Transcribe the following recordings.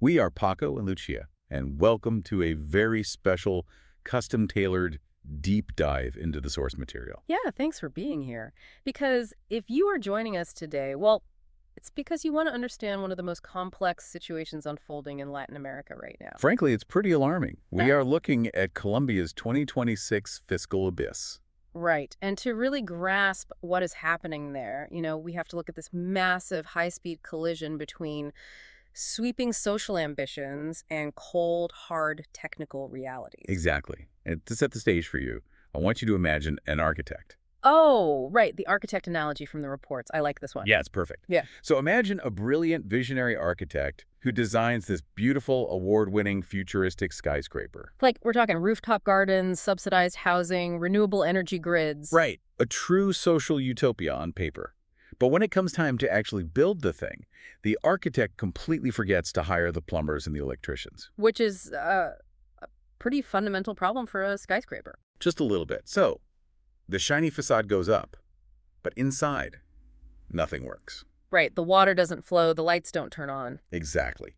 We are Paco and Lucia, and welcome to a very special, custom-tailored deep dive into the source material. Yeah, thanks for being here. Because if you are joining us today, well, it's because you want to understand one of the most complex situations unfolding in Latin America right now. Frankly, it's pretty alarming. We Yeah. are looking at Colombia's 2026 fiscal abyss. Right. And to really grasp what is happening there, we have to look at this massive high-speed collision between sweeping social ambitions and cold, hard technical realities. Exactly. And to set the stage for you, I want you to imagine an architect. Oh, right. The architect analogy from the reports. I like this one. Yeah, it's perfect. Yeah. So imagine a brilliant visionary architect who designs this beautiful, award-winning, futuristic skyscraper. Like, we're talking rooftop gardens, subsidized housing, renewable energy grids. Right. A true social utopia on paper. But when it comes time to actually build the thing, the architect completely forgets to hire the plumbers and the electricians. Which is a pretty fundamental problem for a skyscraper. Just a little bit. So, the shiny facade goes up, but inside, nothing works. Right, the water doesn't flow, the lights don't turn on. Exactly.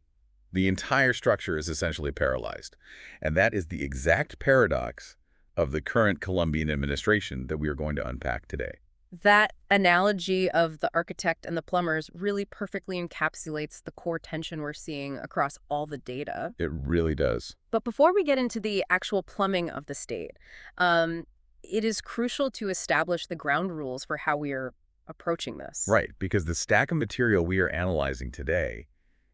The entire structure is essentially paralyzed. And that is the exact paradox of the current Colombian administration that we are going to unpack today. That analogy of the architect and the plumbers really perfectly encapsulates the core tension we're seeing across all the data. It really does. But before we get into the actual plumbing of the state, it is crucial to establish the ground rules for how we are approaching this. Right, because the stack of material we are analyzing today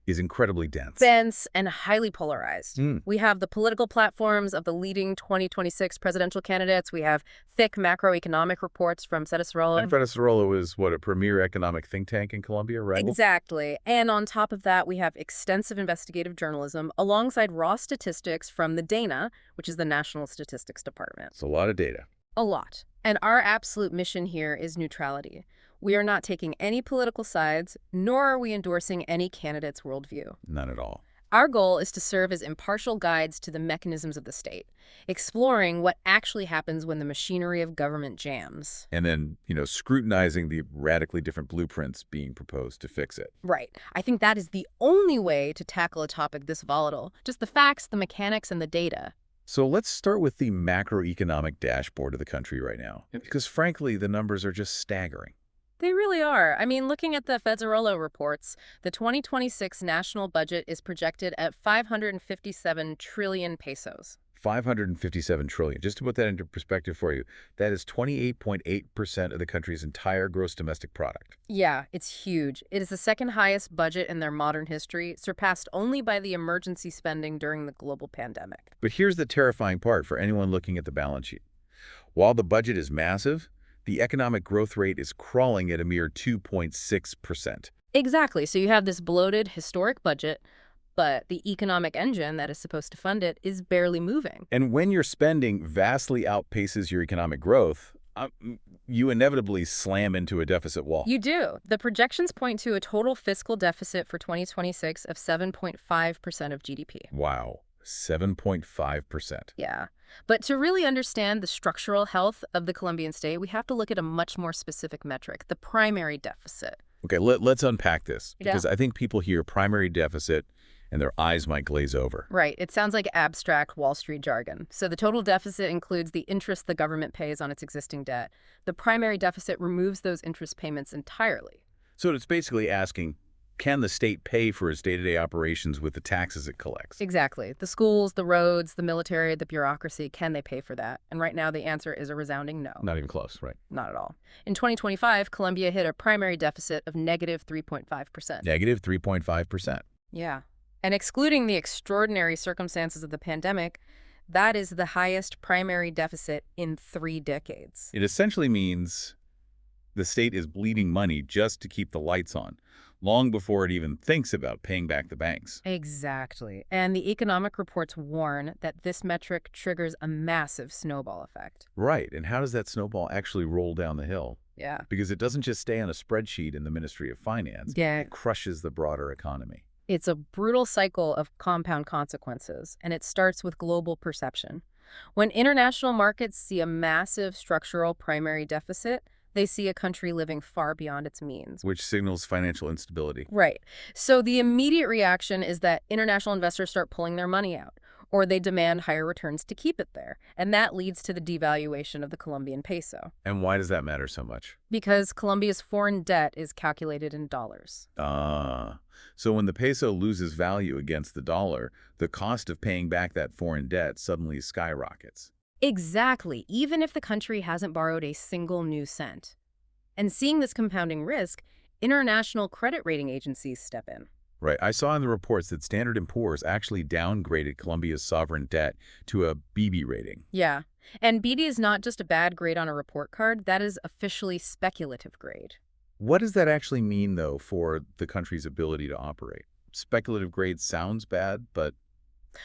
is incredibly dense. Dense and highly polarized. Mm. We have the political platforms of the leading 2026 presidential candidates. We have thick macroeconomic reports from Cedesarolo. And Cedesarolo is, what, a premier economic think tank in Colombia, right? Exactly. And on top of that, we have extensive investigative journalism alongside raw statistics from the DANA, which is the National Statistics Department. It's a lot of data. A lot. And our absolute mission here is neutrality. We are not taking any political sides, nor are we endorsing any candidate's worldview. None at all. Our goal is to serve as impartial guides to the mechanisms of the state, exploring what actually happens when the machinery of government jams. And then, scrutinizing the radically different blueprints being proposed to fix it. Right. I think that is the only way to tackle a topic this volatile. Just the facts, the mechanics, and the data. So let's start with the macroeconomic dashboard of the country right now. Because frankly, the numbers are just staggering. They really are. I mean, looking at the Cedesarolo reports, the 2026 national budget is projected at 557 trillion pesos. 557 trillion. Just to put that into perspective for you, that is 28.8% of the country's entire gross domestic product. Yeah, it's huge. It is the second highest budget in their modern history, surpassed only by the emergency spending during the global pandemic. But here's the terrifying part for anyone looking at the balance sheet. While the budget is massive, the economic growth rate is crawling at a mere 2.6%. Exactly. So you have this bloated, historic budget, but the economic engine that is supposed to fund it is barely moving. And when your spending vastly outpaces your economic growth, you inevitably slam into a deficit wall. You do. The projections point to a total fiscal deficit for 2026 of 7.5% of GDP. Wow. 7.5%. Yeah. But to really understand the structural health of the Colombian state, we have to look at a much more specific metric, the primary deficit. Okay, let's unpack this, because Yeah. I think people hear primary deficit and their eyes might glaze over. Right. It sounds like abstract Wall Street jargon. So the total deficit includes the interest the government pays on its existing debt. The primary deficit removes those interest payments entirely. So it's basically asking, can the state pay for its day-to-day operations with the taxes it collects? Exactly. The schools, the roads, the military, the bureaucracy, can they pay for that? And right now the answer is a resounding no. Not even close, right? Not at all. In 2025, Colombia hit a primary deficit of negative 3.5%. Negative 3.5%. Yeah. And excluding the extraordinary circumstances of the pandemic, that is the highest primary deficit in 3 decades. It essentially means the state is bleeding money just to keep the lights on, long before it even thinks about paying back the banks. Exactly. And the economic reports warn that this metric triggers a massive snowball effect. Right, and how does that snowball actually roll down the hill? Yeah. Because it doesn't just stay on a spreadsheet in the Ministry of Finance. Yeah. It crushes the broader economy. It's a brutal cycle of compound consequences, and it starts with global perception. When international markets see a massive structural primary deficit, They see a country living far beyond its means. Which signals financial instability. Right. So the immediate reaction is that international investors start pulling their money out, or they demand higher returns to keep it there. And that leads to the devaluation of the Colombian peso. And why does that matter so much? Because Colombia's foreign debt is calculated in dollars. So when the peso loses value against the dollar, the cost of paying back that foreign debt suddenly skyrockets. Exactly, even if the country hasn't borrowed a single new cent. And seeing this compounding risk, international credit rating agencies step in. Right. I saw in the reports that Standard & Poor's actually downgraded Colombia's sovereign debt to a BB rating. Yeah. And BD is not just a bad grade on a report card, that is officially speculative grade. What does that actually mean, though, for the country's ability to operate? Speculative grade sounds bad, but...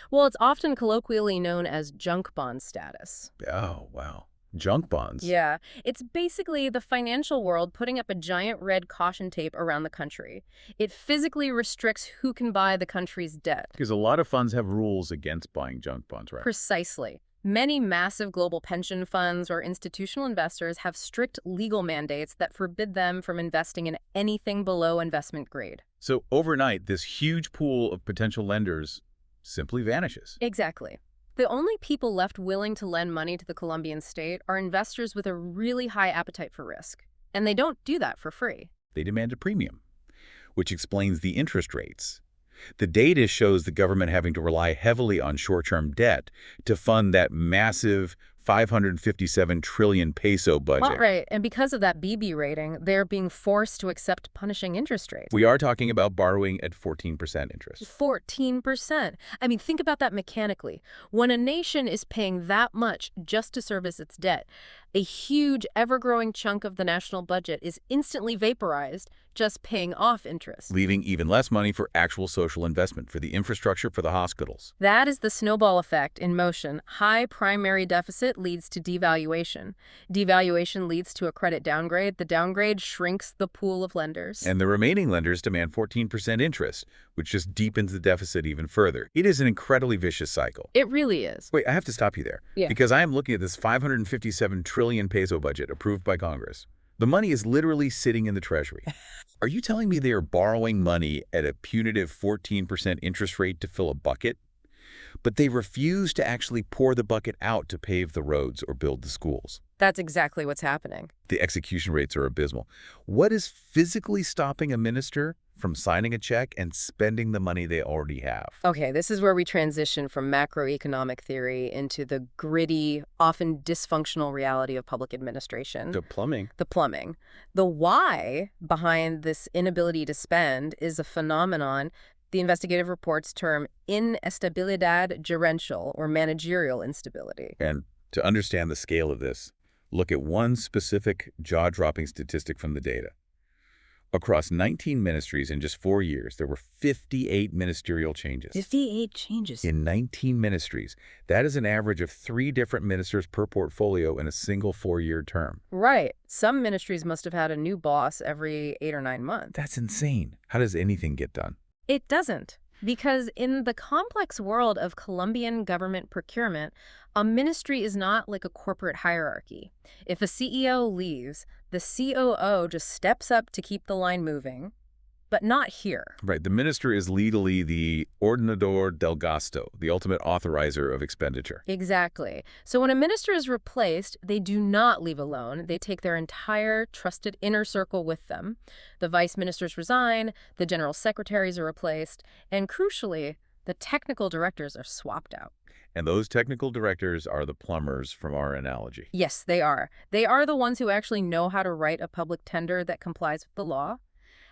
Well, it's often colloquially known as junk bond status. Oh, wow. Junk bonds? Yeah. It's basically the financial world putting up a giant red caution tape around the country. It physically restricts who can buy the country's debt. Because a lot of funds have rules against buying junk bonds, right? Precisely. Many massive global pension funds or institutional investors have strict legal mandates that forbid them from investing in anything below investment grade. So overnight, this huge pool of potential lenders simply vanishes. Exactly. The only people left willing to lend money to the Colombian state are investors with a really high appetite for risk. And they don't do that for free. They demand a premium, which explains the interest rates. The data shows the government having to rely heavily on short-term debt to fund that massive 557 trillion peso budget. Well, right. And because of that BB rating, they're being forced to accept punishing interest rates. We are talking about borrowing at 14% interest. 14%. I mean, think about that mechanically. When a nation is paying that much just to service its debt, a huge, ever-growing chunk of the national budget is instantly vaporized, just paying off interest. Leaving even less money for actual social investment, for the infrastructure, for the hospitals. That is the snowball effect in motion. High primary deficit leads to devaluation. Devaluation leads to a credit downgrade. The downgrade shrinks the pool of lenders. And the remaining lenders demand 14% interest, which just deepens the deficit even further. It is an incredibly vicious cycle. It really is. Wait, I have to stop you there. Yeah. Because I am looking at this 557 trillion peso budget approved by Congress. The money is literally sitting in the Treasury. Are you telling me they are borrowing money at a punitive 14% interest rate to fill a bucket? But they refuse to actually pour the bucket out to pave the roads or build the schools. That's exactly what's happening. The execution rates are abysmal. What is physically stopping a minister from signing a check and spending the money they already have? Okay, this is where we transition from macroeconomic theory into the gritty, often dysfunctional reality of public administration. The plumbing. The plumbing. The why behind this inability to spend is a phenomenon the investigative reports term inestabilidad gerencial, or managerial instability. And to understand the scale of this, look at one specific jaw-dropping statistic from the data. Across 19 ministries in just 4 years, there were 58 ministerial changes. 58 changes. In 19 ministries. That is an average of 3 different ministers per portfolio in a single 4-year term. Right. Some ministries must have had a new boss every 8 or 9 months. That's insane. How does anything get done? It doesn't. Because in the complex world of Colombian government procurement, a ministry is not like a corporate hierarchy. If a CEO leaves, the COO just steps up to keep the line moving, but not here. Right. The minister is legally the ordenador del gasto, the ultimate authorizer of expenditure. Exactly. So when a minister is replaced, they do not leave alone. They take their entire trusted inner circle with them. The vice ministers resign, the general secretaries are replaced, and crucially, the technical directors are swapped out. And those technical directors are the plumbers from our analogy. Yes, they are. They are the ones who actually know how to write a public tender that complies with the law,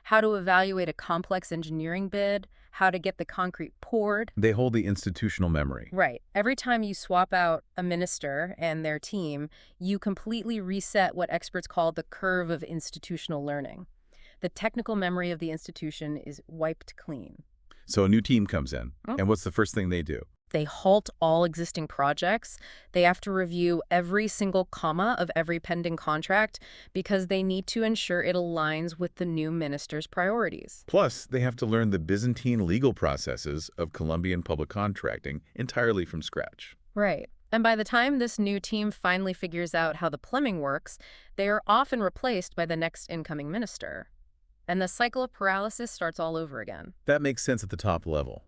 how to evaluate a complex engineering bid, how to get the concrete poured. They hold the institutional memory. Right. Every time you swap out a minister and their team, you completely reset what experts call the curve of institutional learning. The technical memory of the institution is wiped clean. So a new team comes in, and what's the first thing they do? They halt all existing projects. They have to review every single comma of every pending contract because they need to ensure it aligns with the new minister's priorities. Plus, they have to learn the Byzantine legal processes of Colombian public contracting entirely from scratch. Right. And by the time this new team finally figures out how the plumbing works, they are often replaced by the next incoming minister. And the cycle of paralysis starts all over again. That makes sense at the top level.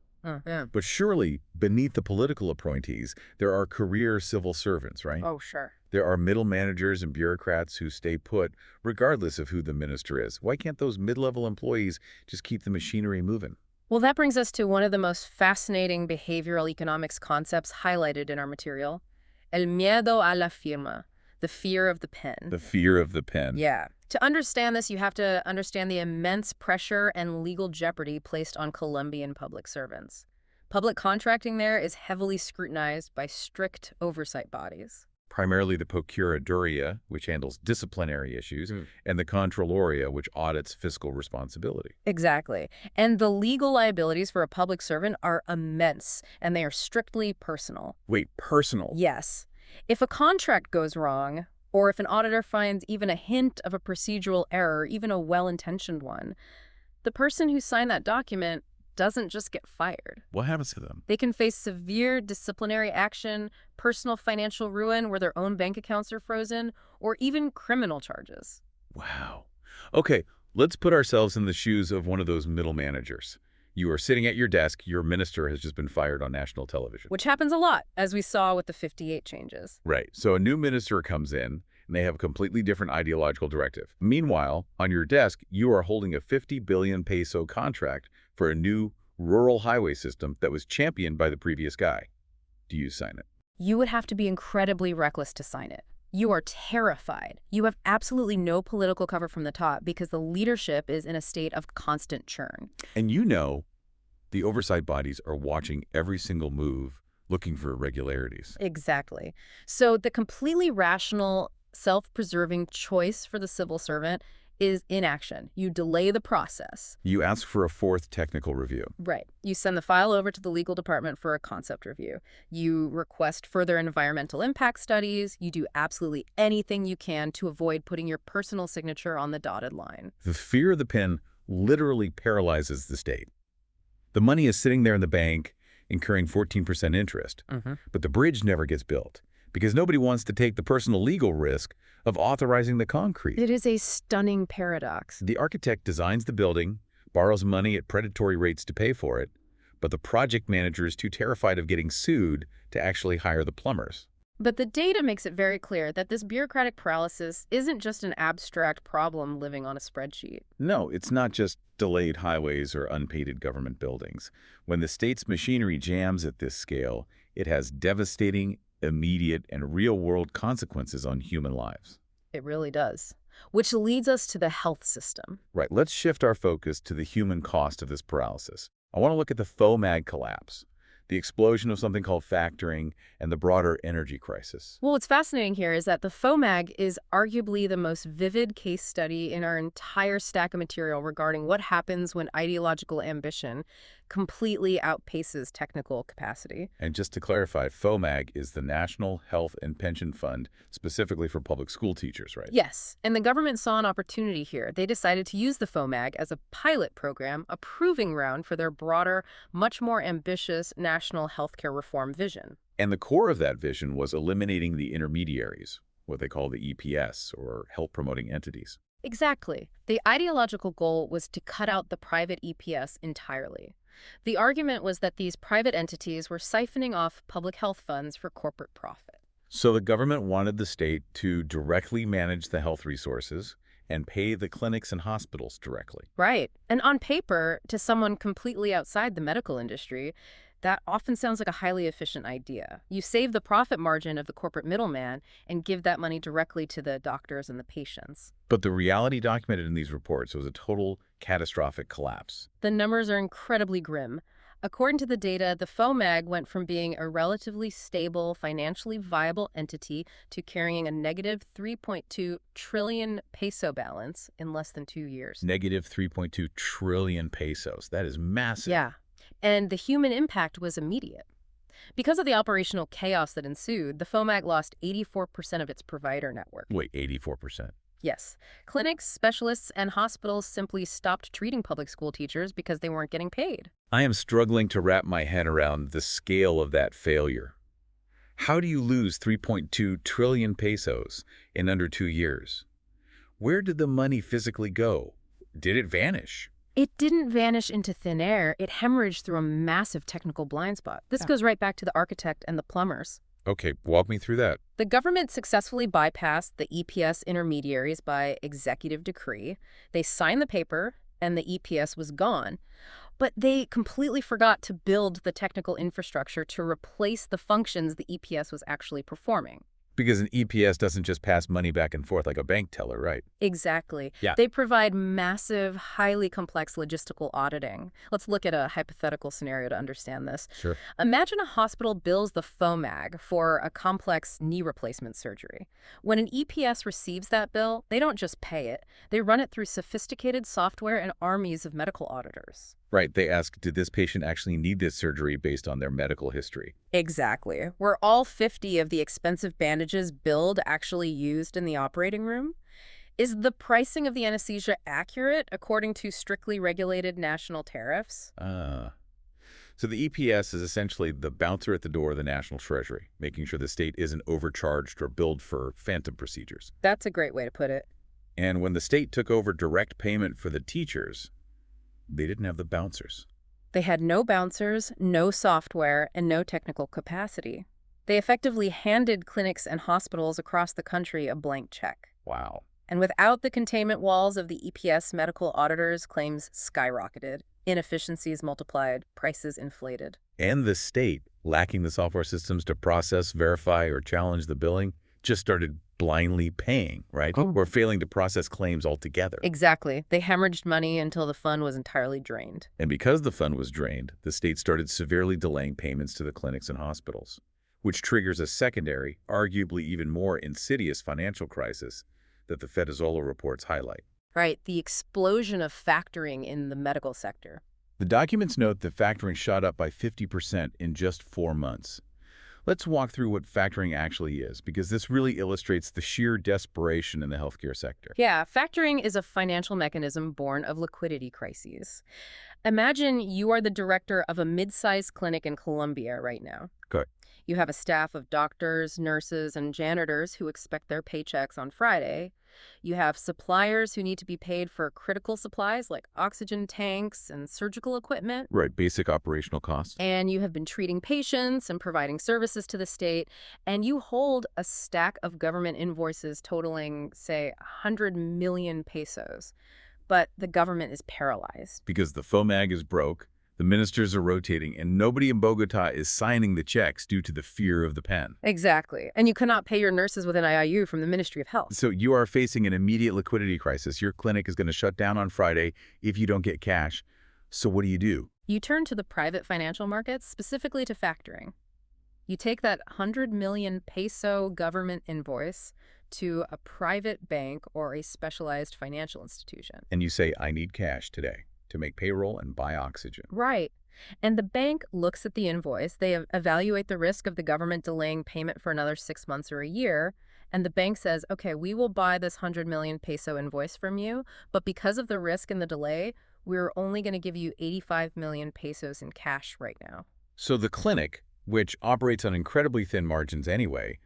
Yeah. But surely, beneath the political appointees, there are career civil servants, right? Oh, sure. There are middle managers and bureaucrats who stay put, regardless of who the minister is. Why can't those mid-level employees just keep the machinery moving? Well, that brings us to one of the most fascinating behavioral economics concepts highlighted in our material, el miedo a la firma, the fear of the pen. The fear of the pen. Yeah. To understand this, you have to understand the immense pressure and legal jeopardy placed on Colombian public servants. Public contracting there is heavily scrutinized by strict oversight bodies. Primarily the Procuraduría, which handles disciplinary issues, and the Contraloría, which audits fiscal responsibility. Exactly. And the legal liabilities for a public servant are immense, and they are strictly personal. Wait, personal? Yes. If a contract goes wrong, or if an auditor finds even a hint of a procedural error, even a well-intentioned one, the person who signed that document doesn't just get fired. What happens to them? They can face severe disciplinary action, personal financial ruin where their own bank accounts are frozen, or even criminal charges. Wow. Okay, let's put ourselves in the shoes of one of those middle managers. You are sitting at your desk, your minister has just been fired on national television. Which happens a lot, as we saw with the 58 changes. Right. So a new minister comes in, and they have a completely different ideological directive. Meanwhile, on your desk, you are holding a 50 billion peso contract for a new rural highway system that was championed by the previous guy. Do you sign it? You would have to be incredibly reckless to sign it. You are terrified. You have absolutely no political cover from the top because the leadership is in a state of constant churn. And you know, the oversight bodies are watching every single move, looking for irregularities. Exactly. So the completely rational, self-preserving choice for the civil servant is inaction. You delay the process. You ask for a fourth technical review. Right. You send the file over to the legal department for a concept review. You request further environmental impact studies. You do absolutely anything you can to avoid putting your personal signature on the dotted line. The fear of the pen literally paralyzes the state. The money is sitting there in the bank, incurring 14% interest. But the bridge never gets built because nobody wants to take the personal legal risk of authorizing the concrete. It is a stunning paradox. The architect designs the building, borrows money at predatory rates to pay for it, but the project manager is too terrified of getting sued to actually hire the plumbers. But the data makes it very clear that this bureaucratic paralysis isn't just an abstract problem living on a spreadsheet. No, it's not just delayed highways or unpaid government buildings. When the state's machinery jams at this scale, it has devastating, immediate, and real-world consequences on human lives. It really does. Which leads us to the health system. Right, let's shift our focus to the human cost of this paralysis. I want to look at the FOMAG collapse, the explosion of something called factoring, and the broader energy crisis. Well, what's fascinating here is that the FOMAG is arguably the most vivid case study in our entire stack of material regarding what happens when ideological ambition completely outpaces technical capacity. And just to clarify, FOMAG is the National Health and Pension Fund, specifically for public school teachers, right? Yes, and the government saw an opportunity here. They decided to use the FOMAG as a pilot program, a proving ground for their broader, much more ambitious national healthcare reform vision. And the core of that vision was eliminating the intermediaries, what they call the EPS, or health-promoting entities. Exactly. The ideological goal was to cut out the private EPS entirely. The argument was that these private entities were siphoning off public health funds for corporate profit. So the government wanted the state to directly manage the health resources and pay the clinics and hospitals directly. Right. And on paper, to someone completely outside the medical industry, that often sounds like a highly efficient idea. You save the profit margin of the corporate middleman and give that money directly to the doctors and the patients. But the reality documented in these reports was a total catastrophic collapse. The numbers are incredibly grim. According to the data, the FOMAG went from being a relatively stable, financially viable entity to carrying a negative 3.2 trillion peso balance in less than 2 years. Negative 3.2 trillion pesos. That is massive. Yeah. And the human impact was immediate. Because of the operational chaos that ensued, the FOMAG lost 84% of its provider network. Wait, 84%? Yes. Clinics, specialists, and hospitals simply stopped treating public school teachers because they weren't getting paid. I am struggling to wrap my head around the scale of that failure. How do you lose 3.2 trillion pesos in under 2 years? Where did the money physically go? Did it vanish? It didn't vanish into thin air. It hemorrhaged through a massive technical blind spot. This goes right back to the architect and the plumbers. Okay, walk me through that. The government successfully bypassed the EPS intermediaries by executive decree. They signed the paper, and the EPS was gone. But they completely forgot to build the technical infrastructure to replace the functions the EPS was actually performing. Because an EPS doesn't just pass money back and forth like a bank teller, right? Exactly. Yeah. They provide massive, highly complex logistical auditing. Let's look at a hypothetical scenario to understand this. Sure. Imagine a hospital bills the FOMAG for a complex knee replacement surgery. When an EPS receives that bill, they don't just pay it. They run it through sophisticated software and armies of medical auditors. Right, they ask, did this patient actually need this surgery based on their medical history? Exactly. Were all 50 of the expensive bandages billed actually used in the operating room? Is the pricing of the anesthesia accurate according to strictly regulated national tariffs? So the EPS is essentially the bouncer at the door of the National Treasury, making sure the state isn't overcharged or billed for phantom procedures. That's a great way to put it. And when the state took over direct payment for the teachers, they didn't have the bouncers. They had no bouncers, no software, and no technical capacity. They effectively handed clinics and hospitals across the country a blank check. Wow. And without the containment walls of the EPS, medical auditors' claims skyrocketed. Inefficiencies multiplied, prices inflated. And the state, lacking the software systems to process, verify, or challenge the billing, just started blindly paying, right? Or failing to process claims altogether. Exactly. They hemorrhaged money until the fund was entirely drained. And because the fund was drained, the state started severely delaying payments to the clinics and hospitals, which triggers a secondary, arguably even more insidious financial crisis that the Fedezolo reports highlight. Right, the explosion of factoring in the medical sector. The documents note that factoring shot up by 50% in just 4 months. Let's walk through what factoring actually is, because this really illustrates the sheer desperation in the healthcare sector. Yeah, factoring is a financial mechanism born of liquidity crises. Imagine you are the director of a mid-sized clinic in Colombia right now. Good. You have a staff of doctors, nurses, and janitors who expect their paychecks on Friday. You have suppliers who need to be paid for critical supplies like oxygen tanks and surgical equipment. Right, basic operational costs. And you have been treating patients and providing services to the state. And you hold a stack of government invoices totaling, say, 100 million pesos. But the government is paralyzed. Because the FOMAG is broke, the ministers are rotating, and nobody in Bogota is signing the checks due to the fear of the pen. Exactly. And you cannot pay your nurses with an IIU from the Ministry of Health. So you are facing an immediate liquidity crisis. Your clinic is going to shut down on Friday if you don't get cash. So what do? You turn to the private financial markets, specifically to factoring. You take that 100 million peso government invoice to a private bank or a specialized financial institution. And you say, I need cash today to make payroll and buy oxygen. Right. And the bank looks at the invoice. They evaluate the risk of the government delaying payment for another 6 months or a year. And the bank says, okay, we will buy this 100 million peso invoice from you, but because of the risk and the delay, we're only going to give you 85 million pesos in cash right now. So the clinic, which operates on incredibly thin margins anyway,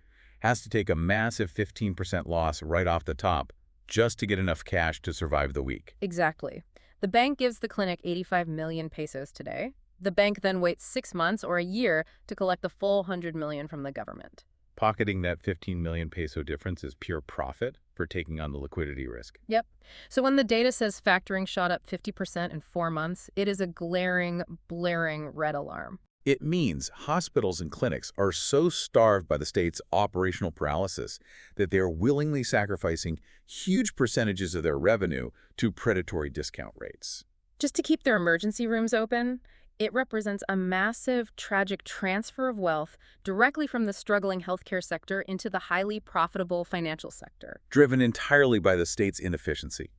has to take a massive 15% loss right off the top just to get enough cash to survive the week. Exactly. The bank gives the clinic 85 million pesos today. The bank then waits 6 months or a year to collect the full 100 million from the government. Pocketing that 15 million peso difference is pure profit for taking on the liquidity risk. Yep. So when the data says factoring shot up 50% in 4 months, it is a glaring, blaring red alarm. It means hospitals and clinics are so starved by the state's operational paralysis that they are willingly sacrificing huge percentages of their revenue to predatory discount rates. Just to keep their emergency rooms open, it represents a massive, tragic transfer of wealth directly from the struggling healthcare sector into the highly profitable financial sector. Driven entirely by the state's inefficiency.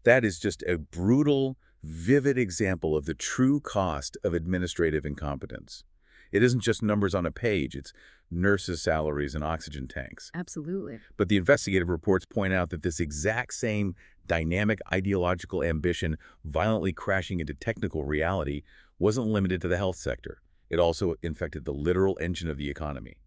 That is just a brutal, vivid example of the true cost of administrative incompetence. It isn't just numbers on a page, it's nurses' salaries and oxygen tanks. Absolutely. But the investigative reports point out that this exact same dynamic ideological ambition violently crashing into technical reality wasn't limited to the health sector. It also infected the literal engine of the economy,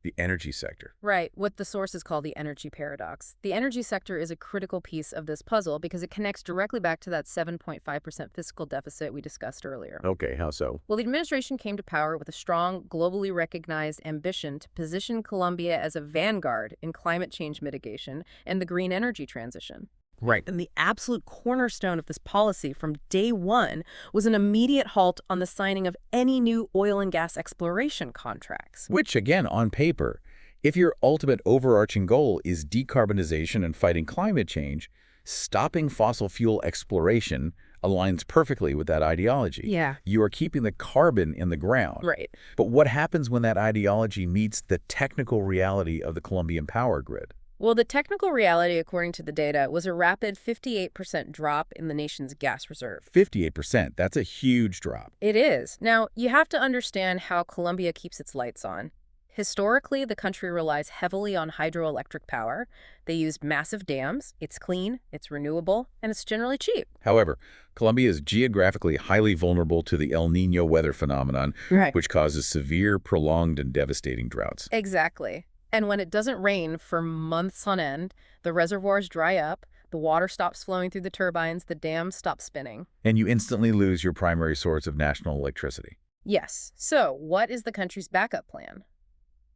The energy sector. Right, what the sources call the energy paradox. The energy sector is a critical piece of this puzzle because it connects directly back to that 7.5% fiscal deficit we discussed earlier. Okay, how so? Well, the administration came to power with a strong, globally recognized ambition to position Colombia as a vanguard in climate change mitigation and the green energy transition. Right. And the absolute cornerstone of this policy from day one was an immediate halt on the signing of any new oil and gas exploration contracts. Which, again, on paper, if your ultimate overarching goal is decarbonization and fighting climate change, stopping fossil fuel exploration aligns perfectly with that ideology. Yeah. You are keeping the carbon in the ground. Right. But what happens when that ideology meets the technical reality of the Colombian power grid? Well, the technical reality, according to the data, was a rapid 58% drop in the nation's gas reserve. 58%, that's a huge drop. It is. Now, you have to understand how Colombia keeps its lights on. Historically, the country relies heavily on hydroelectric power. They use massive dams. It's clean, it's renewable, and it's generally cheap. However, Colombia is geographically highly vulnerable to the El Niño weather phenomenon, which causes severe, prolonged, and devastating droughts. Exactly. And when it doesn't rain for months on end, the reservoirs dry up, the water stops flowing through the turbines, the dams stop spinning. And you instantly lose your primary source of national electricity. Yes. So what is the country's backup plan?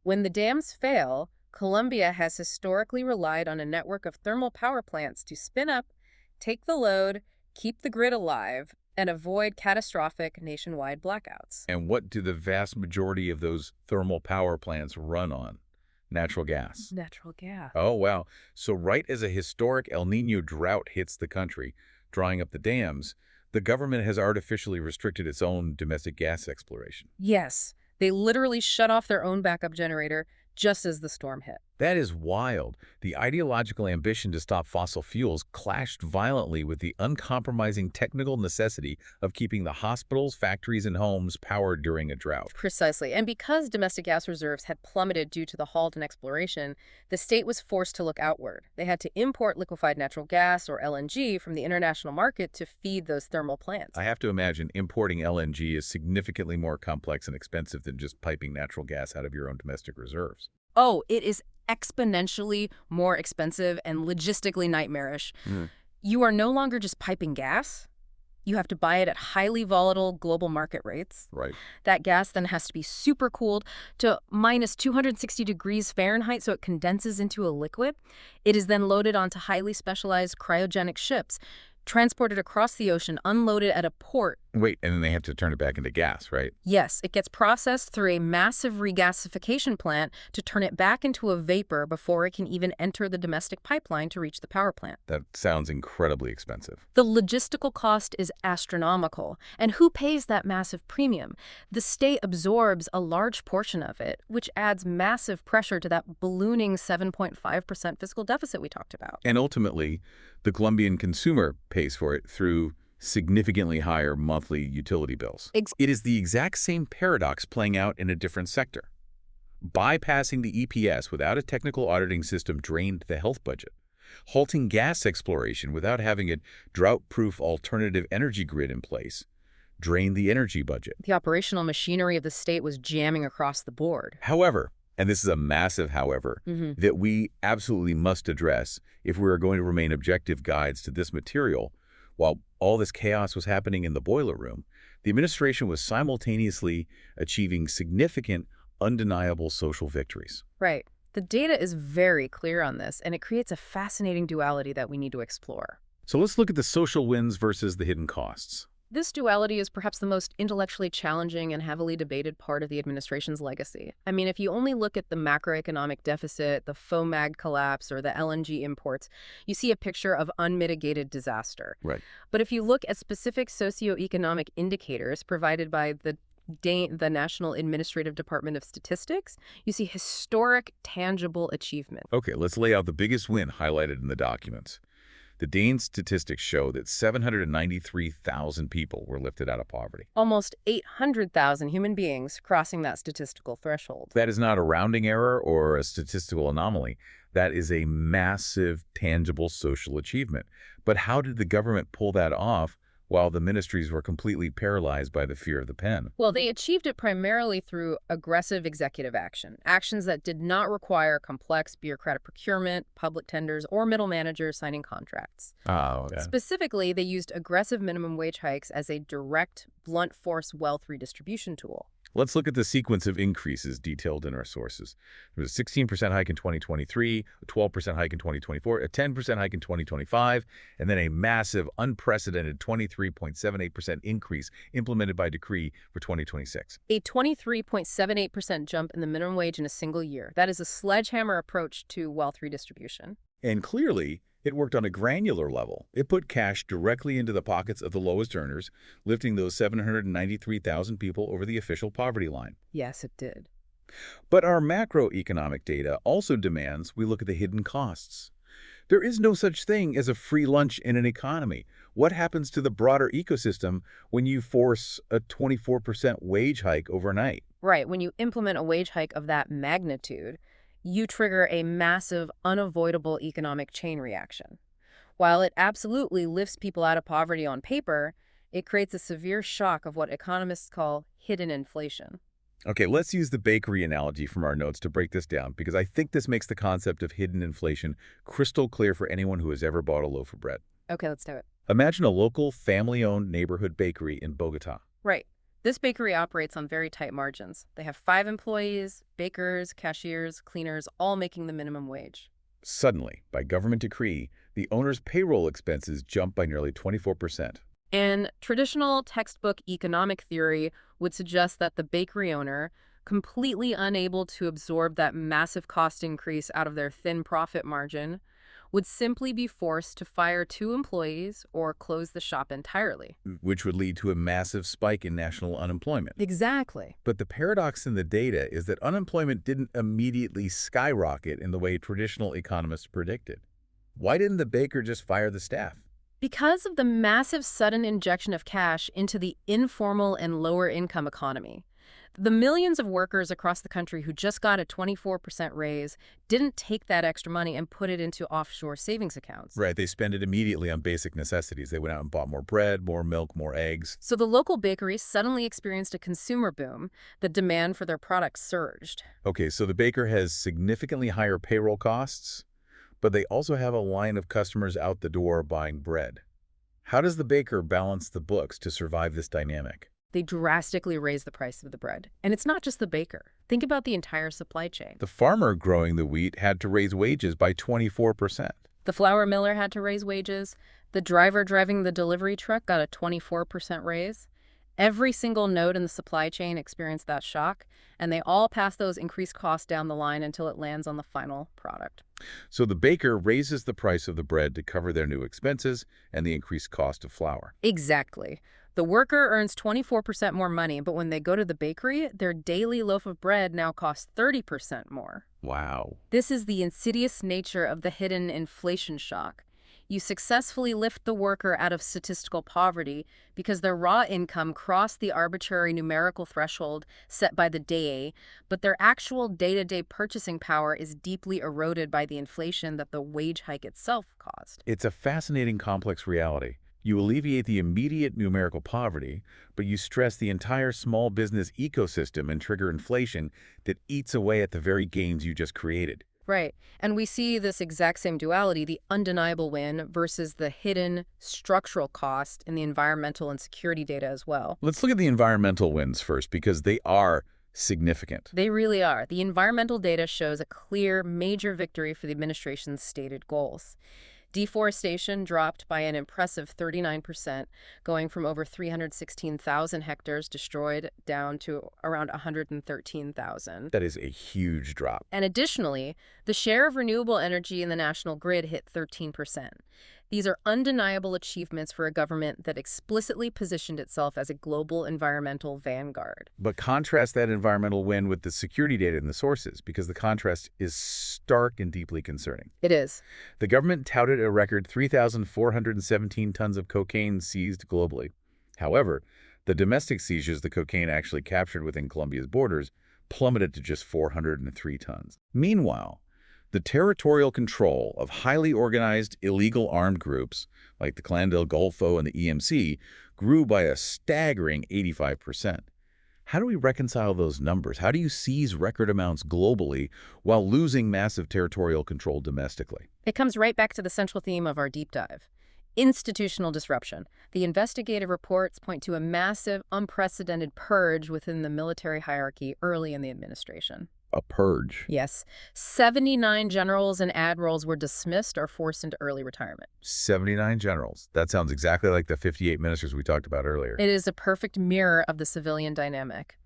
When the dams fail, Colombia has historically relied on a network of thermal power plants to spin up, take the load, keep the grid alive, and avoid catastrophic nationwide blackouts. And what do the vast majority of those thermal power plants run on? Natural gas. Natural gas. Oh, wow. So right as a historic El Niño drought hits the country, drying up the dams, the government has artificially restricted its own domestic gas exploration. Yes. They literally shut off their own backup generator just as the storm hit. That is wild. The ideological ambition to stop fossil fuels clashed violently with the uncompromising technical necessity of keeping the hospitals, factories, and homes powered during a drought. Precisely. And because domestic gas reserves had plummeted due to the halt in exploration, the state was forced to look outward. They had to import liquefied natural gas, or LNG, from the international market to feed those thermal plants. I have to imagine importing LNG is significantly more complex and expensive than just piping natural gas out of your own domestic reserves. Oh, it is exponentially more expensive and logistically nightmarish. You are no longer just piping gas. You have to buy it at highly volatile global market rates. Right. That gas then has to be supercooled to minus 260 degrees Fahrenheit so it condenses into a liquid. It is then loaded onto highly specialized cryogenic ships, transported across the ocean, unloaded at a port. Wait, and then they have to turn it back into gas, right? Yes, it gets processed through a massive regasification plant to turn it back into a vapor before it can even enter the domestic pipeline to reach the power plant. That sounds incredibly expensive. The logistical cost is astronomical. And who pays that massive premium? The state absorbs a large portion of it, which adds massive pressure to that ballooning 7.5% fiscal deficit we talked about. And ultimately, the Colombian consumer pays for it through significantly higher monthly utility bills. It is the exact same paradox playing out in a different sector. Bypassing the EPS without a technical auditing system drained the health budget. Halting gas exploration without having a drought-proof alternative energy grid in place drained the energy budget. The operational machinery of the state was jamming across the board. However, and this is a massive however, that we absolutely must address if we are going to remain objective guides to this material. While all this chaos was happening in the boiler room, the administration was simultaneously achieving significant, undeniable social victories. Right. The data is very clear on this, and it creates a fascinating duality that we need to explore. So let's look at the social wins versus the hidden costs. This duality is perhaps the most intellectually challenging and heavily debated part of the administration's legacy. I mean, if you only look at the macroeconomic deficit, the FOMAG collapse, or the LNG imports, you see a picture of unmitigated disaster. Right. But if you look at specific socioeconomic indicators provided by the National Administrative Department of Statistics, you see historic, tangible achievement. Okay, let's lay out the biggest win highlighted in the documents. The Dane statistics show that 793,000 people were lifted out of poverty. Almost 800,000 human beings crossing that statistical threshold. That is not a rounding error or a statistical anomaly. That is a massive, tangible social achievement. But how did the government pull that off while the ministries were completely paralyzed by the fear of the pen. Well, they achieved it primarily through aggressive executive action, actions that did not require complex bureaucratic procurement, public tenders, or middle managers signing contracts. Oh, okay. Specifically, they used aggressive minimum wage hikes as a direct, blunt force wealth redistribution tool. Let's look at the sequence of increases detailed in our sources. There was a 16% hike in 2023, a 12% hike in 2024, a 10% hike in 2025, and then a massive, unprecedented 23.78% increase implemented by decree for 2026. A 23.78% jump in the minimum wage in a single year. That is a sledgehammer approach to wealth redistribution. And clearly, it worked on a granular level. It put cash directly into the pockets of the lowest earners, lifting those 793,000 people over the official poverty line. Yes, it did. But our macroeconomic data also demands we look at the hidden costs. There is no such thing as a free lunch in an economy. What happens to the broader ecosystem when you force a 24% wage hike overnight? Right. When you implement a wage hike of that magnitude, you trigger a massive, unavoidable economic chain reaction. While it absolutely lifts people out of poverty on paper, it creates a severe shock of what economists call hidden inflation. Okay, let's use the bakery analogy from our notes to break this down, because I think this makes the concept of hidden inflation crystal clear for anyone who has ever bought a loaf of bread. Okay, let's do it. Imagine a local, family-owned neighborhood bakery in Bogota. Right. This bakery operates on very tight margins. They have 5 employees, bakers, cashiers, cleaners, all making the minimum wage. Suddenly, by government decree, the owner's payroll expenses jump by nearly 24%. And traditional textbook economic theory would suggest that the bakery owner, completely unable to absorb that massive cost increase out of their thin profit margin, would simply be forced to fire 2 employees or close the shop entirely. Which would lead to a massive spike in national unemployment. Exactly. But the paradox in the data is that unemployment didn't immediately skyrocket in the way traditional economists predicted. Why didn't the baker just fire the staff? Because of the massive sudden injection of cash into the informal and lower income economy. The millions of workers across the country who just got a 24% raise didn't take that extra money and put it into offshore savings accounts. Right, they spend it immediately on basic necessities. They went out and bought more bread, more milk, more eggs. So the local bakeries suddenly experienced a consumer boom. The demand for their products surged. Okay, so the baker has significantly higher payroll costs, but they also have a line of customers out the door buying bread. How does the baker balance the books to survive this dynamic? They drastically raise the price of the bread. And it's not just the baker. Think about the entire supply chain. The farmer growing the wheat had to raise wages by 24%. The flour miller had to raise wages. The driver driving the delivery truck got a 24% raise. Every single node in the supply chain experienced that shock, and they all pass those increased costs down the line until it lands on the final product. So the baker raises the price of the bread to cover their new expenses and the increased cost of flour. Exactly. The worker earns 24% more money, but when they go to the bakery, their daily loaf of bread now costs 30% more. Wow. This is the insidious nature of the hidden inflation shock. You successfully lift the worker out of statistical poverty because their raw income crossed the arbitrary numerical threshold set by the DA, but their actual day-to-day purchasing power is deeply eroded by the inflation that the wage hike itself caused. It's a fascinating, complex reality. You alleviate the immediate numerical poverty, but you stress the entire small business ecosystem and trigger inflation that eats away at the very gains you just created. Right. And we see this exact same duality, the undeniable win versus the hidden structural cost in the environmental and security data as well. Let's look at the environmental wins first, because they are significant. They really are. The environmental data shows a clear, major victory for the administration's stated goals. Deforestation dropped by an impressive 39%, going from over 316,000 hectares destroyed down to around 113,000. That is a huge drop. And additionally, the share of renewable energy in the national grid hit 13%. These are undeniable achievements for a government that explicitly positioned itself as a global environmental vanguard. But contrast that environmental win with the security data in the sources, because the contrast is stark and deeply concerning. It is. The government touted a record 3,417 tons of cocaine seized globally. However, the domestic seizures the cocaine actually captured within Colombia's borders plummeted to just 403 tons. Meanwhile, the territorial control of highly organized illegal armed groups, like the Clan del Golfo and the EMC, grew by a staggering 85%. How do we reconcile those numbers? How do you seize record amounts globally while losing massive territorial control domestically? It comes right back to the central theme of our deep dive. Institutional disruption. The investigative reports point to a massive, unprecedented purge within the military hierarchy early in the administration. A purge. Yes, 79 generals and admirals were dismissed or forced into early retirement. 79 generals. That sounds exactly like the 58 ministers we talked about earlier. It is a perfect mirror of the civilian dynamic.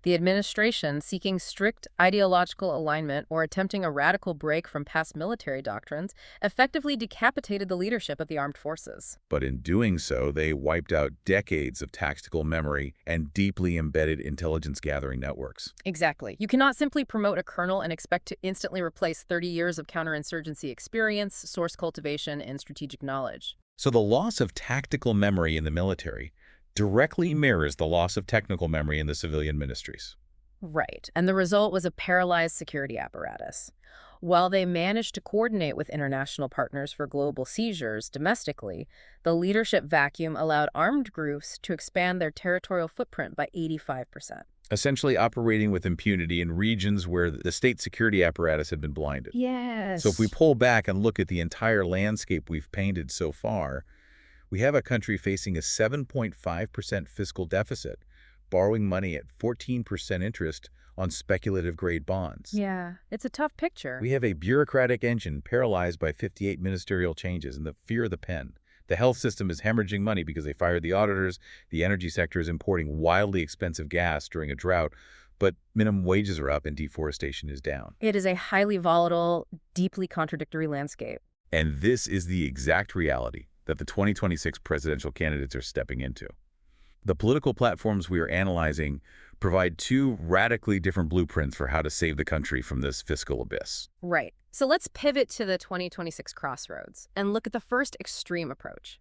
The administration, seeking strict ideological alignment or attempting a radical break from past military doctrines, effectively decapitated the leadership of the armed forces. But in doing so, they wiped out decades of tactical memory and deeply embedded intelligence gathering networks. Exactly. You cannot simply promote a colonel and expect to instantly replace 30 years of counterinsurgency experience, source cultivation, and strategic knowledge. So the loss of tactical memory in the military directly mirrors the loss of technical memory in the civilian ministries. Right. And the result was a paralyzed security apparatus. While they managed to coordinate with international partners for global seizures domestically, the leadership vacuum allowed armed groups to expand their territorial footprint by 85%. Essentially operating with impunity in regions where the state security apparatus had been blinded. Yes. So if we pull back and look at the entire landscape we've painted so far, we have a country facing a 7.5% fiscal deficit, borrowing money at 14% interest on speculative-grade bonds. Yeah, it's a tough picture. We have a bureaucratic engine paralyzed by 58 ministerial changes and the fear of the pen. The health system is hemorrhaging money because they fired the auditors. The energy sector is importing wildly expensive gas during a drought, but minimum wages are up and deforestation is down. It is a highly volatile, deeply contradictory landscape. And this is the exact reality that the 2026 presidential candidates are stepping into. The political platforms we are analyzing provide two radically different blueprints for how to save the country from this fiscal abyss. Right. So let's pivot to the 2026 crossroads and look at the first extreme approach.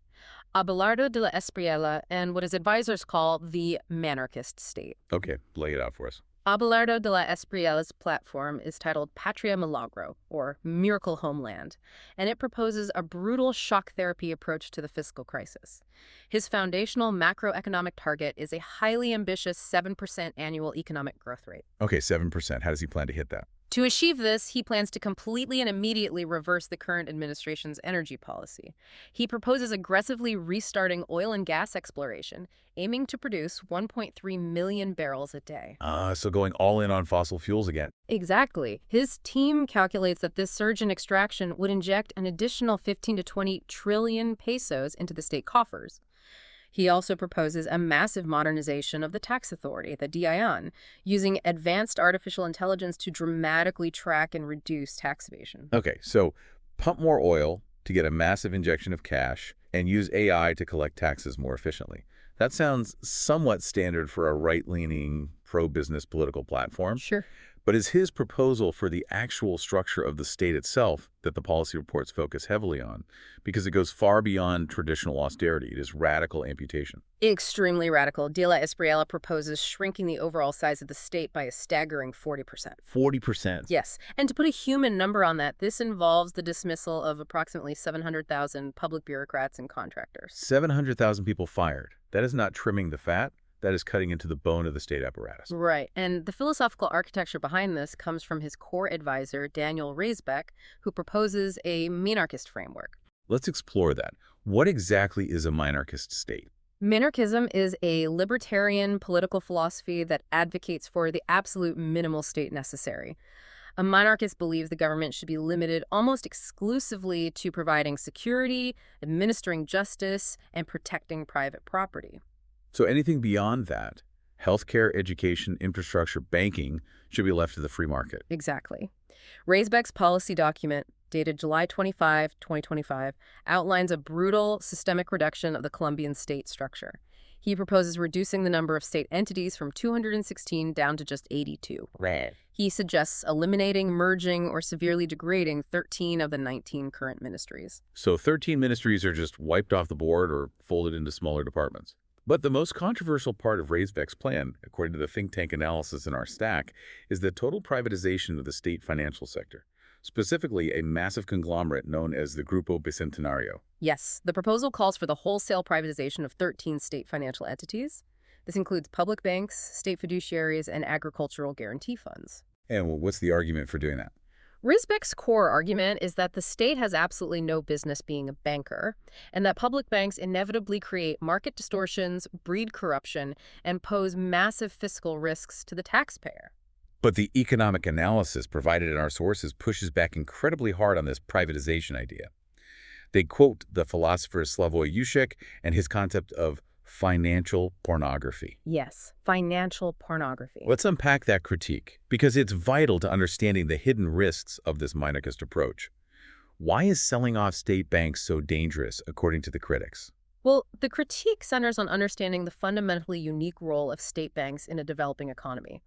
Abelardo de la Espriella and what his advisors call the monarchist state. Okay, lay it out for us. Abelardo de la Espriella's platform is titled Patria Milagro, or Miracle Homeland, and it proposes a brutal shock therapy approach to the fiscal crisis. His foundational macroeconomic target is a highly ambitious 7% annual economic growth rate. Okay, 7%. How does he plan to hit that? To achieve this, he plans to completely and immediately reverse the current administration's energy policy. He proposes aggressively restarting oil and gas exploration, aiming to produce 1.3 million barrels a day. So going all in on fossil fuels again. Exactly. His team calculates that this surge in extraction would inject an additional 15 to 20 trillion pesos into the state coffers. He also proposes a massive modernization of the tax authority, the DIN, using advanced artificial intelligence to dramatically track and reduce tax evasion. Okay, so pump more oil to get a massive injection of cash and use AI to collect taxes more efficiently. That sounds somewhat standard for a right-leaning, pro-business political platform. Sure. But is his proposal for the actual structure of the state itself that the policy reports focus heavily on, because it goes far beyond traditional austerity. It is radical amputation. Extremely radical. De la Espriella proposes shrinking the overall size of the state by a staggering 40%. 40%? Yes. And to put a human number on that, this involves the dismissal of approximately 700,000 public bureaucrats and contractors. 700,000 people fired. That is not trimming the fat. That is cutting into the bone of the state apparatus. Right. And the philosophical architecture behind this comes from his core advisor, Daniel Reisbeck, who proposes a monarchist framework. Let's explore that. What exactly is a monarchist state? Monarchism is a libertarian political philosophy that advocates for the absolute minimal state necessary. A monarchist believes the government should be limited almost exclusively to providing security, administering justice, and protecting private property. So anything beyond that, healthcare, education, infrastructure, banking, should be left to the free market. Exactly. Reisbeck's policy document, dated July 25, 2025, outlines a brutal systemic reduction of the Colombian state structure. He proposes reducing the number of state entities from 216 down to just 82. Right. He suggests eliminating, merging, or severely degrading 13 of the 19 current ministries. So 13 ministries are just wiped off the board or folded into smaller departments. But the most controversial part of Reisbeck's plan, according to the think tank analysis in our stack, is the total privatization of the state financial sector. specifically a massive conglomerate known as the Grupo Bicentenario. Yes, the proposal calls for the wholesale privatization of 13 state financial entities. This includes public banks, state fiduciaries, and agricultural guarantee funds. And what's the argument for doing that? Risbeck's core argument is that the state has absolutely no business being a banker, and that public banks inevitably create market distortions, breed corruption, and pose massive fiscal risks to the taxpayer. But the economic analysis provided in our sources pushes back incredibly hard on this privatization idea. They quote the philosopher Slavoj Žižek and his concept of financial pornography. Yes, financial pornography. Let's unpack that critique, because it's vital to understanding the hidden risks of this minarchist approach. Why is selling off state banks so dangerous, according to the critics? Well, the critique centers on understanding the fundamentally unique role of state banks in a developing economy.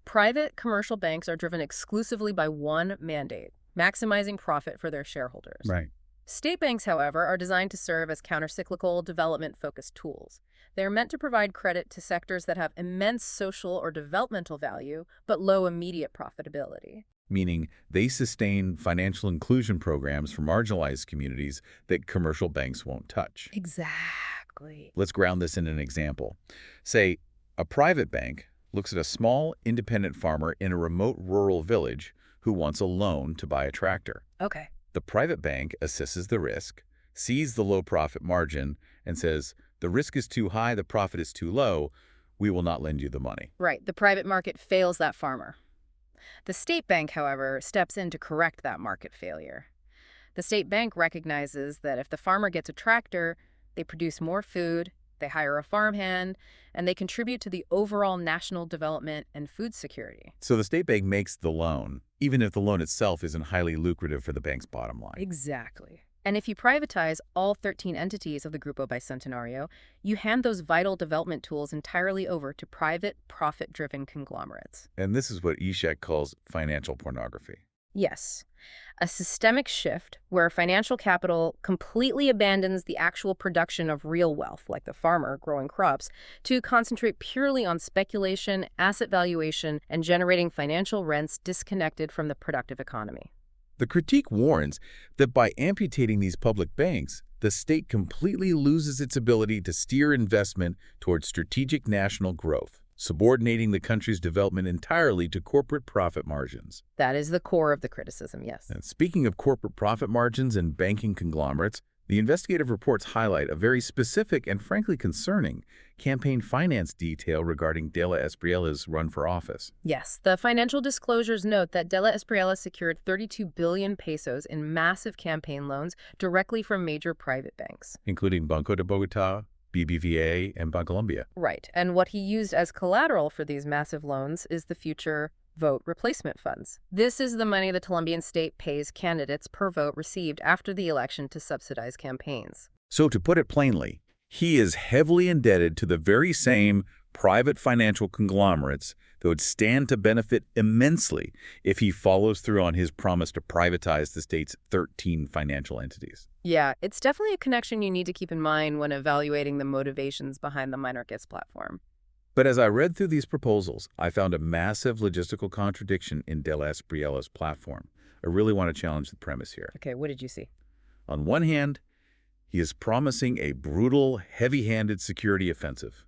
Private commercial banks are driven exclusively by one mandate: maximizing profit for their shareholders. Right. State banks, however, are designed to serve as countercyclical, development-focused tools. They are meant to provide credit to sectors that have immense social or developmental value, but low immediate profitability. Meaning they sustain financial inclusion programs for marginalized communities that commercial banks won't touch. Exactly. Let's ground this in an example. Say, a private bank looks at a small, independent farmer in a remote rural village who wants a loan to buy a tractor. Okay. The private bank assesses the risk, sees the low profit margin, and says, the risk is too high, the profit is too low, we will not lend you the money. Right. The private market fails that farmer. The state bank, however, steps in to correct that market failure. The state bank recognizes that if the farmer gets a tractor, they produce more food, they hire a farmhand, and they contribute to the overall national development and food security. So the state bank makes the loan, even if the loan itself isn't highly lucrative for the bank's bottom line. Exactly. And if you privatize all 13 entities of the Grupo Bicentenario, you hand those vital development tools entirely over to private, profit-driven conglomerates. And this is what Žižek calls financial pornography. Yes, a systemic shift where financial capital completely abandons the actual production of real wealth, like the farmer growing crops, to concentrate purely on speculation, asset valuation, and generating financial rents disconnected from the productive economy. The critique warns that by amputating these public banks, the state completely loses its ability to steer investment towards strategic national growth, subordinating the country's development entirely to corporate profit margins. That is the core of the criticism, yes. And speaking of corporate profit margins and banking conglomerates, the investigative reports highlight a very specific and frankly concerning campaign finance detail regarding De la Espriella's run for office. Yes, the financial disclosures note that De la Espriella secured 32 billion pesos in massive campaign loans directly from major private banks, Including Banco de Bogotá, BBVA, and Bancolombia. Right, and what he used as collateral for these massive loans is the future vote replacement funds. This is the money the Colombian state pays candidates per vote received after the election to subsidize campaigns. So to put it plainly, he is heavily indebted to the very same private financial conglomerates that would stand to benefit immensely if he follows through on his promise to privatize the state's 13 financial entities. Yeah, it's definitely a connection you need to keep in mind when evaluating the motivations behind the minarchist platform. But as I read through these proposals, I found a massive logistical contradiction in De la Espriella's platform. I really want to challenge the premise here. Okay, what did you see? On one hand, he is promising a brutal, heavy-handed security offensive.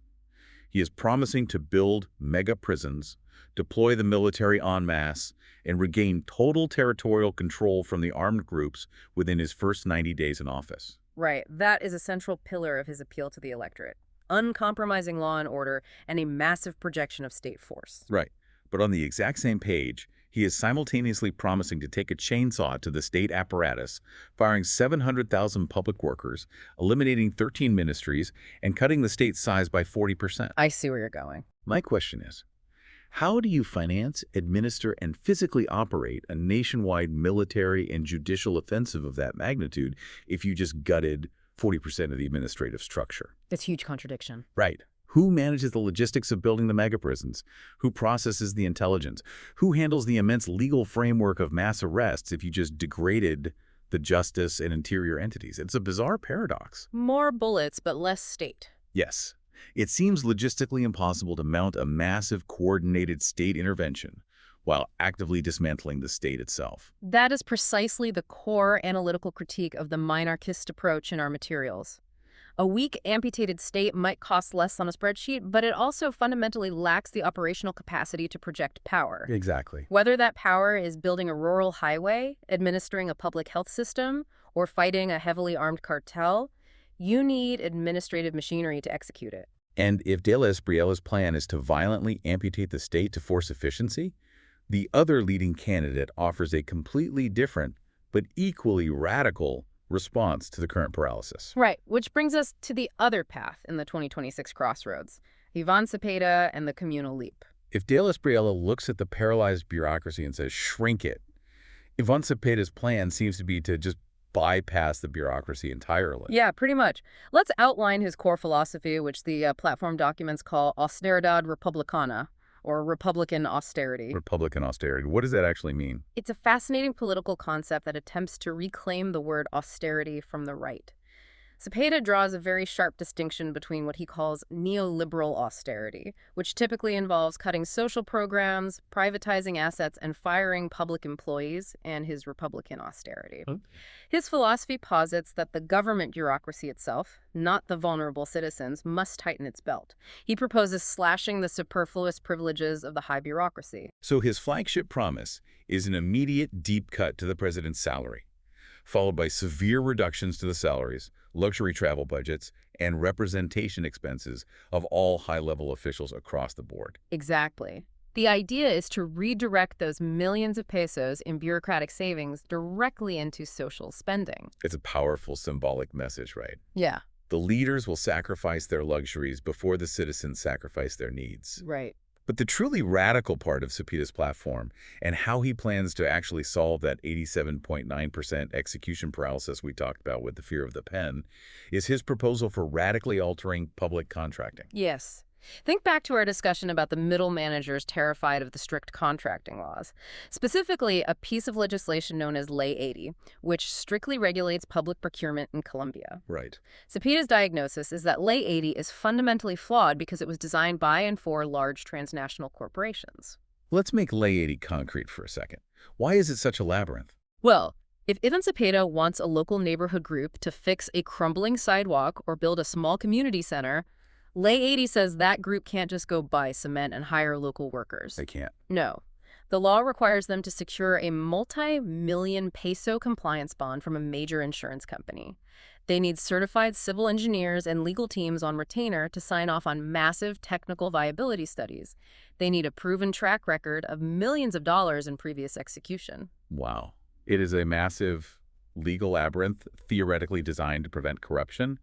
He is promising to build mega prisons, deploy the military en masse, and regain total territorial control from the armed groups within his first 90 days in office. Right, that is a central pillar of his appeal to the electorate. Uncompromising law and order and a massive projection of state force. Right. But on the exact same page, he is simultaneously promising to take a chainsaw to the state apparatus, firing 700,000 public workers, eliminating 13 ministries, and cutting the state's size by 40%. I see where you're going. My question is, how do you finance, administer, and physically operate a nationwide military and judicial offensive of that magnitude if you just gutted 40% of the administrative structure? It's a huge contradiction. Right. Who manages the logistics of building the megaprisons? Who processes the intelligence? Who handles the immense legal framework of mass arrests if you just degraded the justice and interior entities? It's a bizarre paradox. More bullets, but less state. Yes. It seems logistically impossible to mount a massive coordinated state intervention while actively dismantling the state itself. That is precisely the core analytical critique of the minarchist approach in our materials. A weak, amputated state might cost less on a spreadsheet, but it also fundamentally lacks the operational capacity to project power. Exactly. Whether that power is building a rural highway, administering a public health system, or fighting a heavily armed cartel, you need administrative machinery to execute it. And if De la Espriella's plan is to violently amputate the state to force efficiency, the other leading candidate offers a completely different but equally radical response to the current paralysis. Right, which brings us to the other path in the 2026 crossroads, Iván Cepeda and the communal leap. If De la Espriella looks at the paralyzed bureaucracy and says, shrink it, Iván Cepeda's plan seems to be to just bypass the bureaucracy entirely. Yeah, pretty much. Let's outline his core philosophy, which the platform documents call austeridad republicana, or Republican austerity. Republican austerity. What does that actually mean? It's a fascinating political concept that attempts to reclaim the word austerity from the right. Cepeda draws a very sharp distinction between what he calls neoliberal austerity, which typically involves cutting social programs, privatizing assets, and firing public employees, and his Republican austerity. His philosophy posits that the government bureaucracy itself, not the vulnerable citizens, must tighten its belt. He proposes slashing the superfluous privileges of the high bureaucracy. So his flagship promise is an immediate deep cut to the president's salary, followed by severe reductions to the salaries, luxury travel budgets, and representation expenses of all high-level officials across the board. Exactly. The idea is to redirect those millions of pesos in bureaucratic savings directly into social spending. It's a powerful symbolic message, right? Yeah. The leaders will sacrifice their luxuries before the citizens sacrifice their needs. Right. But the truly radical part of Cepeda's platform and how he plans to actually solve that 87.9% execution paralysis we talked about with the fear of the pen is his proposal for radically altering public contracting. Yes. Think back to our discussion about the middle managers terrified of the strict contracting laws. Specifically, a piece of legislation known as Ley 80, which strictly regulates public procurement in Colombia. Right. Cepeda's diagnosis is that Ley 80 is fundamentally flawed because it was designed by and for large transnational corporations. Let's make Ley 80 concrete for a second. Why is it such a labyrinth? Well, if Iván Cepeda wants a local neighborhood group to fix a crumbling sidewalk or build a small community center, Ley 80 says that group can't just go buy cement and hire local workers. They can't. No. The law requires them to secure a multi-million peso compliance bond from a major insurance company. They need certified civil engineers and legal teams on retainer to sign off on massive technical viability studies. They need a proven track record of millions of dollars in previous execution. Wow. It is a massive legal labyrinth theoretically designed to prevent corruption,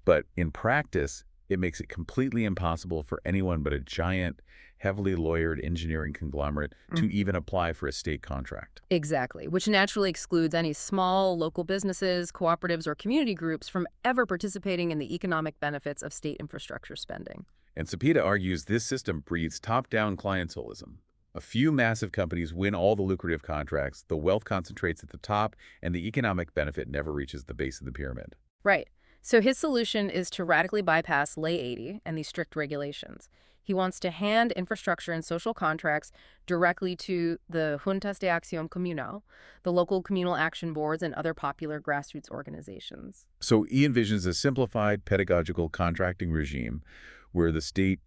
but in practice, it makes it completely impossible for anyone but a giant, heavily lawyered engineering conglomerate to even apply for a state contract. Exactly, which naturally excludes any small local businesses, cooperatives, or community groups from ever participating in the economic benefits of state infrastructure spending. And Cepeda argues this system breeds top-down clientelism. A few massive companies win all the lucrative contracts, the wealth concentrates at the top, and the economic benefit never reaches the base of the pyramid. Right. So his solution is to radically bypass Ley 80 and these strict regulations. He wants to hand infrastructure and social contracts directly to the Juntas de Acción Comunal, the local communal action boards, and other popular grassroots organizations. So he envisions a simplified pedagogical contracting regime where the state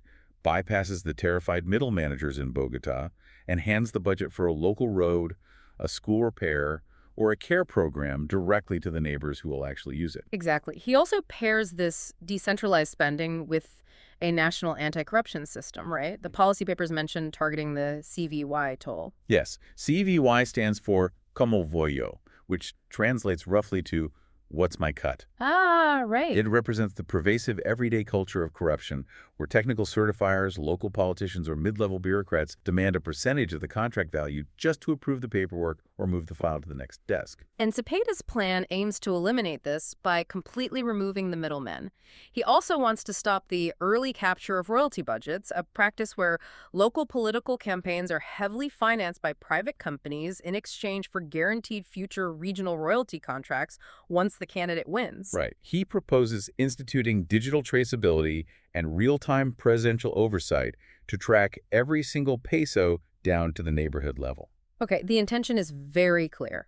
bypasses the terrified middle managers in Bogota and hands the budget for a local road, a school repair, or a care program directly to the neighbors who will actually use it. Exactly. He also pairs this decentralized spending with a national anti-corruption system, right? The policy papers mentioned targeting the CVY toll. Yes, CVY stands for Como Voy Yo, which translates roughly to what's my cut. Ah, right. It represents the pervasive everyday culture of corruption where technical certifiers, local politicians, or mid-level bureaucrats demand a percentage of the contract value just to approve the paperwork or move the file to the next desk. And Cepeda's plan aims to eliminate this by completely removing the middlemen. He also wants to stop the early capture of royalty budgets, a practice where local political campaigns are heavily financed by private companies in exchange for guaranteed future regional royalty contracts once the candidate wins. Right. He proposes instituting digital traceability and real-time presidential oversight to track every single peso down to the neighborhood level. Okay, the intention is very clear.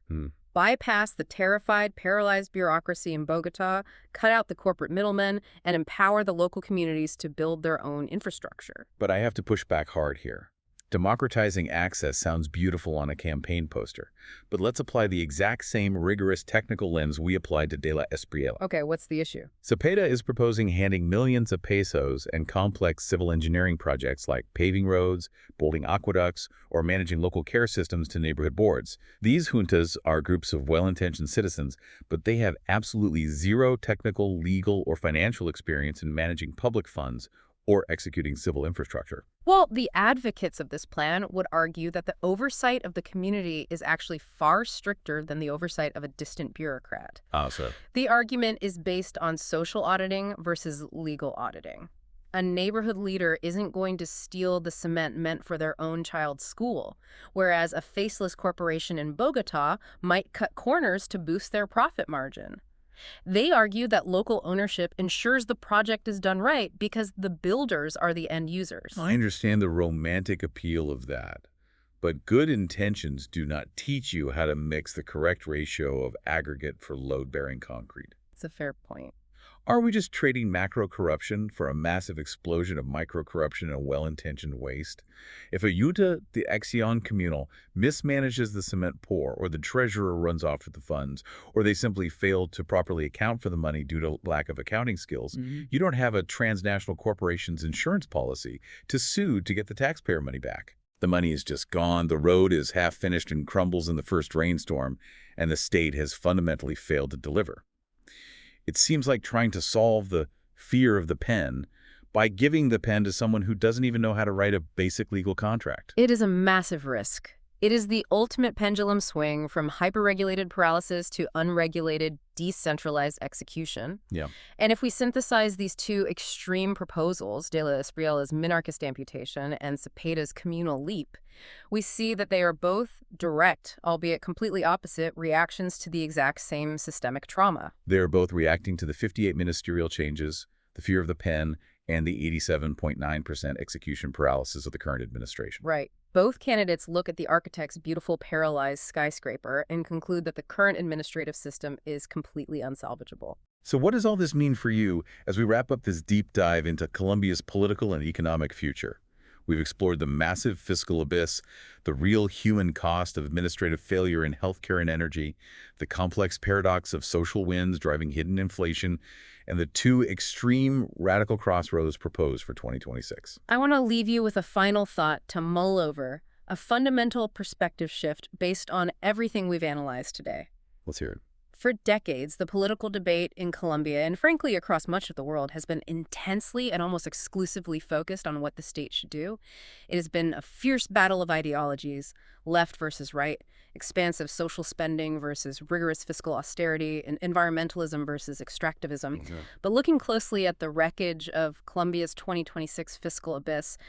Bypass the terrified, paralyzed bureaucracy in Bogota, cut out the corporate middlemen, and empower the local communities to build their own infrastructure. But I have to push back hard here. Democratizing access sounds beautiful on a campaign poster, but let's apply the exact same rigorous technical lens we applied to De la Espriella. Okay, what's the issue? Cepeda is proposing handing millions of pesos and complex civil engineering projects like paving roads, building aqueducts, or managing local care systems to neighborhood boards. These juntas are groups of well-intentioned citizens, but they have absolutely zero technical, legal, or financial experience in managing public funds or executing civil infrastructure. Well, the advocates of this plan would argue that the oversight of the community is actually far stricter than the oversight of a distant bureaucrat. So The argument is based on social auditing versus legal auditing. A neighborhood leader isn't going to steal the cement meant for their own child's school, whereas a faceless corporation in Bogota might cut corners to boost their profit margin. They argue that local ownership ensures the project is done right because the builders are the end users. I understand the romantic appeal of that, but good intentions do not teach you how to mix the correct ratio of aggregate for load-bearing concrete. It's a fair point. Are we just trading macro corruption for a massive explosion of micro corruption and well-intentioned waste? If a Junta de Acción Comunal mismanages the cement pour, or the treasurer runs off with the funds, or they simply fail to properly account for the money due to lack of accounting skills, you don't have a transnational corporation's insurance policy to sue to get the taxpayer money back. The money is just gone, the road is half finished and crumbles in the first rainstorm, and the state has fundamentally failed to deliver. It seems like trying to solve the fear of the pen by giving the pen to someone who doesn't even know how to write a basic legal contract. It is a massive risk. It is the ultimate pendulum swing from hyper-regulated paralysis to unregulated, decentralized execution. Yeah. And if we synthesize these two extreme proposals, De la Espriella's minarchist amputation and Cepeda's communal leap, we see that they are both direct, albeit completely opposite, reactions to the exact same systemic trauma. They are both reacting to the 58 ministerial changes, the fear of the pen, and the 87.9% execution paralysis of the current administration. Right. Both candidates look at the architect's beautiful paralyzed skyscraper and conclude that the current administrative system is completely unsalvageable. So what does all this mean for you as we wrap up this deep dive into Colombia's political and economic future? We've explored the massive fiscal abyss, the real human cost of administrative failure in healthcare and energy, the complex paradox of social winds driving hidden inflation, and the two extreme radical crossroads proposed for 2026. I want to leave you with a final thought to mull over, a fundamental perspective shift based on everything we've analyzed today. Let's hear it. For decades, the political debate in Colombia, and frankly across much of the world, has been intensely and almost exclusively focused on what the state should do. It has been a fierce battle of ideologies, left versus right, expansive social spending versus rigorous fiscal austerity, and environmentalism versus extractivism. Okay. But looking closely at the wreckage of Colombia's 2026 fiscal abyss,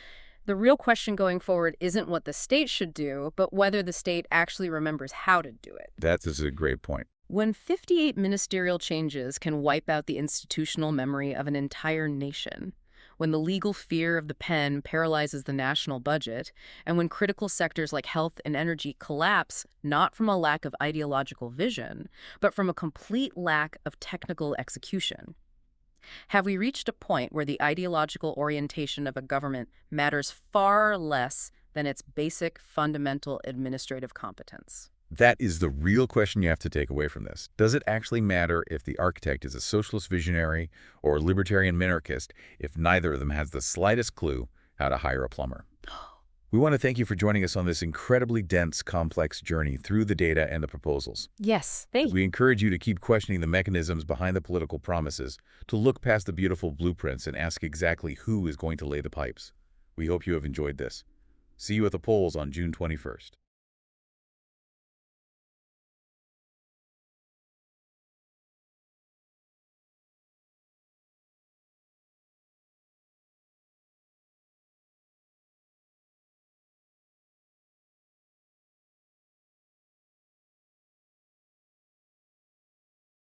the real question going forward isn't what the state should do, but whether the state actually remembers how to do it. That is a great point. When 58 ministerial changes can wipe out the institutional memory of an entire nation, when the legal fear of the pen paralyzes the national budget, and when critical sectors like health and energy collapse not from a lack of ideological vision, but from a complete lack of technical execution, have we reached a point where the ideological orientation of a government matters far less than its basic fundamental administrative competence? That is the real question you have to take away from this. Does it actually matter if the architect is a socialist visionary or a libertarian minarchist if neither of them has the slightest clue how to hire a plumber? We want to thank you for joining us on this incredibly dense, complex journey through the data and the proposals. Yes, thank you. We encourage you to keep questioning the mechanisms behind the political promises, to look past the beautiful blueprints and ask exactly who is going to lay the pipes. We hope you have enjoyed this. See you at the polls on June 21st.